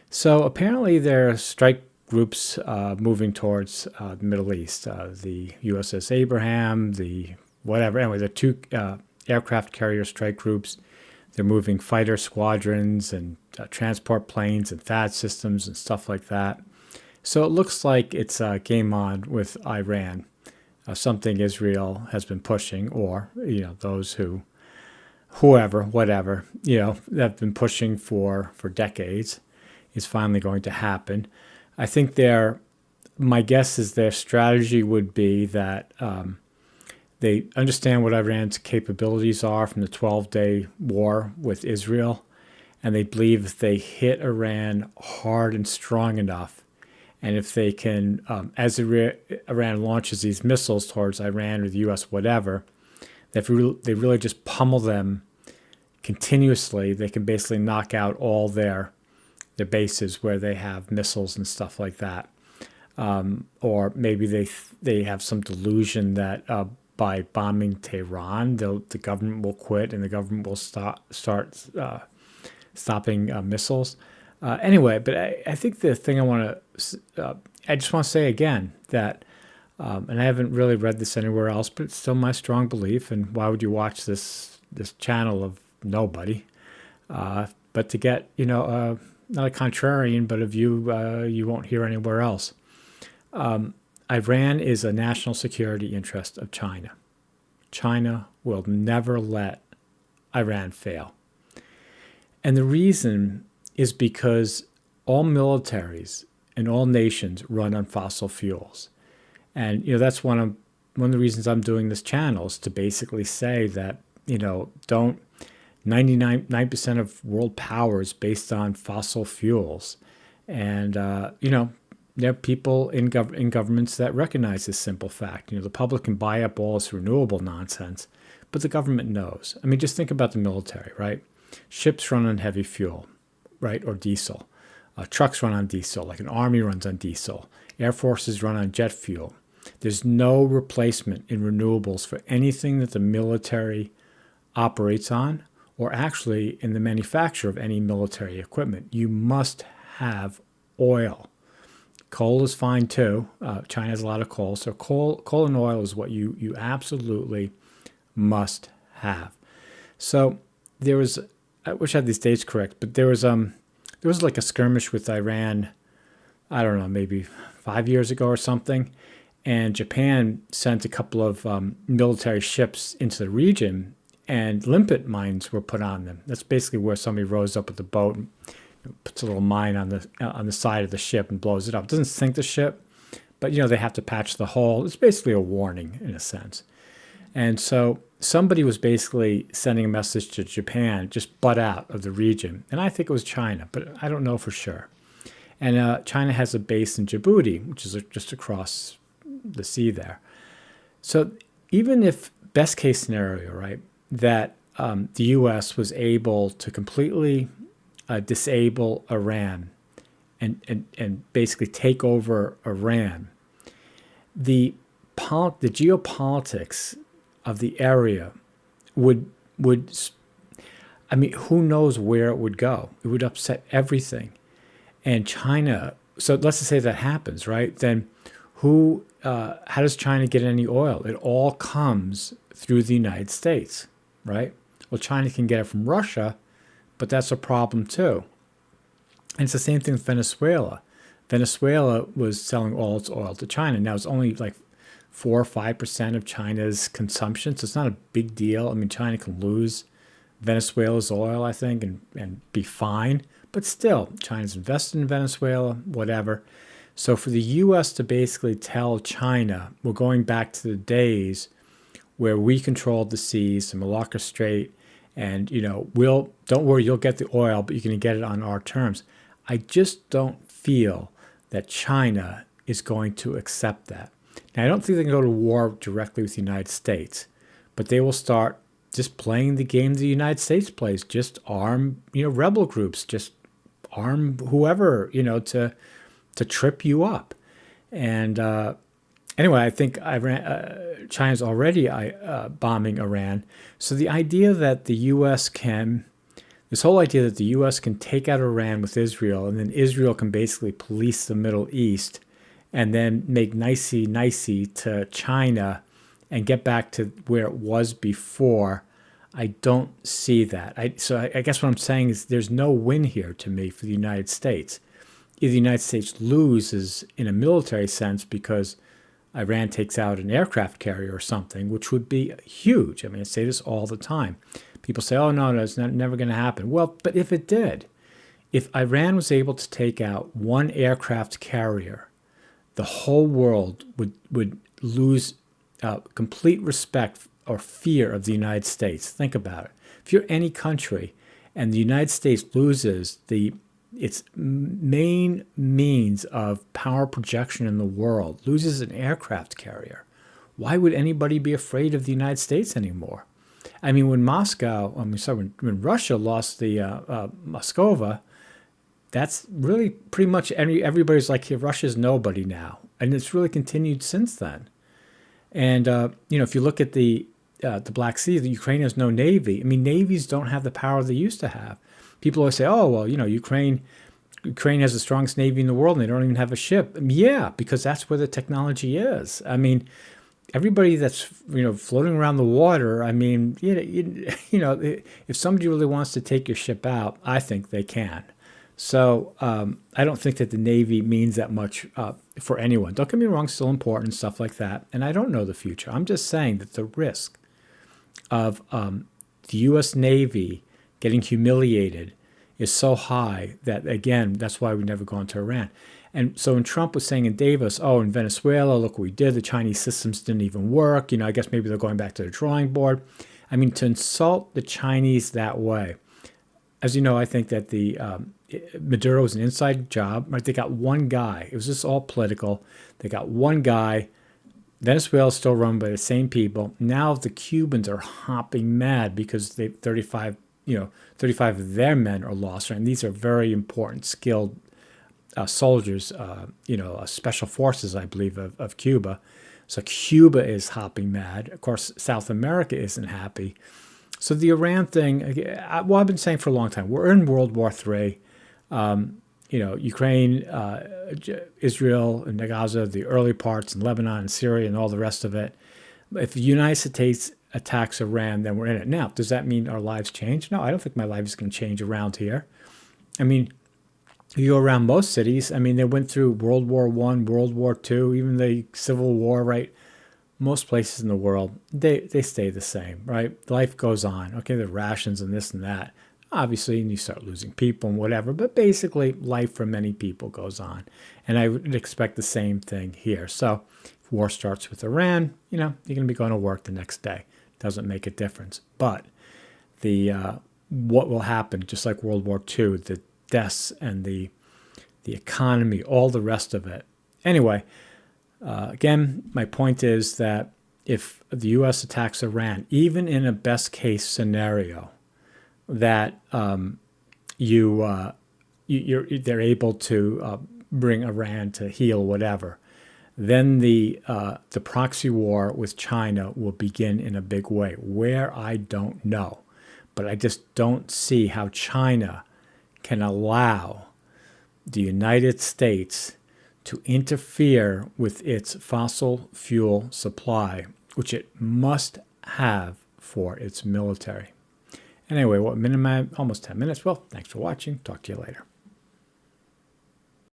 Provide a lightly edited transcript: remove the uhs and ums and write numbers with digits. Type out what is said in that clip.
So apparently there are strike groups moving towards the Middle East. The USS Abraham, the whatever. Anyway, the two aircraft carrier strike groups. They're moving fighter squadrons and transport planes and THAAD systems and stuff like that. So it looks like it's game on with Iran, something Israel has been pushing, or those whoever, whatever, that have been pushing for decades, is finally going to happen. I think my guess is their strategy would be that they understand what Iran's capabilities are from the 12-day war with Israel, and they believe if they hit Iran hard and strong enough, and if they can, as Iran launches these missiles towards Iran or the U.S., whatever, that if they really just pummel them continuously, they can basically knock out all their bases where they have missiles and stuff like that. Or maybe they have some delusion that by bombing Tehran, the government will quit and the government will start stopping missiles. Anyway, but I think the thing I just want to say again that, and I haven't really read this anywhere else, but it's still my strong belief. And why would you watch this channel of nobody? But to get not a contrarian, but a view you won't hear anywhere else. Iran is a national security interest of China. China will never let Iran fail. And the reason is because all militaries and all nations run on fossil fuels. And that's one of the reasons I'm doing this channel, is to basically say that, don't 99% of world power is based on fossil fuels. And there are people in governments that recognize this simple fact. The public can buy up all this renewable nonsense, but the government knows. I mean, just think about the military, right? Ships run on heavy fuel, right, or diesel. Trucks run on diesel, like an army runs on diesel. Air forces run on jet fuel. There's no replacement in renewables for anything that the military operates on, or actually in the manufacture of any military equipment. You must have oil. Coal is fine too. China has a lot of coal. So coal and oil is what you absolutely must have. So there was, I wish I had these dates correct, but there was like a skirmish with Iran, I don't know, maybe 5 years ago or something. And Japan sent a couple of military ships into the region, and limpet mines were put on them. That's basically where somebody rows up with a boat and puts a little mine on the side of the ship and blows it up. It doesn't sink the ship, but they have to patch the hole. It's basically a warning in a sense. And so somebody was basically sending a message to Japan, just butt out of the region. And I think it was China, but I don't know for sure. And China has a base in Djibouti, which is just across the sea there. So even if, best case scenario, right, that the U.S. was able to completely disable Iran and basically take over Iran, the geopolitics of the area would I mean, who knows where it would go? It would upset everything. And China, so let's just say that happens, right? Then how does China get any oil? It all comes through the United States, right? Well, China can get it from Russia, but that's a problem too. And it's the same thing with Venezuela. Venezuela was selling all its oil to China. Now it's only like 4 or 5% of China's consumption, so it's not a big deal. I mean, China can lose Venezuela's oil, I think, and be fine. But still, China's invested in Venezuela, whatever. So for the U.S. to basically tell China, we're going back to the days where we controlled the seas, the Malacca Strait, and don't worry, you'll get the oil, but you're going to get it on our terms. I just don't feel that China is going to accept that. Now, I don't think they can go to war directly with the United States, but they will start just playing the game the United States plays. Just arm, rebel groups. Just arm whoever, to trip you up. And anyway, I think China's already bombing Iran. So the idea that the U.S. can This whole idea that the U.S. can take out Iran with Israel, and then Israel can basically police the Middle East, and then make nicey-nicey to China and get back to where it was before, I don't see that. So I guess what I'm saying is there's no win here to me for the United States. Either the United States loses in a military sense because Iran takes out an aircraft carrier or something, which would be huge. I mean, I say this all the time. People say, oh, no, it's never going to happen. Well, but if it did, if Iran was able to take out one aircraft carrier, the whole world would lose complete respect or fear of the United States. Think about it. If you're any country and the United States loses its main means of power projection in the world, loses an aircraft carrier, why would anybody be afraid of the United States anymore? I mean, when when Russia lost the Moscova, that's really pretty much everybody's like, here, Russia's nobody now. And it's really continued since then. And, if you look at the Black Sea, the Ukraine has no navy. I mean, navies don't have the power they used to have. People always say, oh, well, Ukraine has the strongest navy in the world and they don't even have a ship. Yeah, because that's where the technology is. I mean, everybody that's, floating around the water, I mean, if somebody really wants to take your ship out, I think they can. So I don't think that the Navy means that much for anyone. Don't get me wrong, still important, stuff like that. And I don't know the future. I'm just saying that the risk of the U.S. Navy getting humiliated is so high that, again, that's why we never go into Iran. And so when Trump was saying in Davos, oh, in Venezuela, look what we did. The Chinese systems didn't even work. I guess maybe they're going back to the drawing board. I mean, to insult the Chinese that way. As you know, I think that Maduro was an inside job. Right? They got one guy. It was just all political. They got one guy. Venezuela is still run by the same people. Now the Cubans are hopping mad because 35 of their men are lost. Right? And these are very important, skilled soldiers, special forces, I believe, of Cuba. So Cuba is hopping mad. Of course, South America isn't happy. So the Iran thing, I've been saying for a long time, we're in World War III. Ukraine, Israel, and Gaza, the early parts, and Lebanon and Syria and all the rest of it. If the United States attacks Iran, then we're in it. Now, does that mean our lives change? No, I don't think my life is going to change around here. I mean, you go around most cities, I mean, they went through World War I, World War II, even the Civil War, right? Most places in the world, they stay the same, right? Life goes on. Okay, there are rations and this and that. Obviously, and you start losing people and whatever, but basically life for many people goes on. And I would expect the same thing here. So if war starts with Iran, you're going to be going to work the next day. Doesn't make a difference. But what will happen, just like World War II, the deaths and the economy, all the rest of it. Anyway, again, my point is that if the U.S. attacks Iran, even in a best case scenario, that they're able to bring Iran to heel, whatever, then the proxy war with China will begin in a big way. Where, I don't know, but I just don't see how China can allow the United States to interfere with its fossil fuel supply, which it must have for its military. Anyway, what minute am I? Almost 10 minutes. Well, thanks for watching. Talk to you later.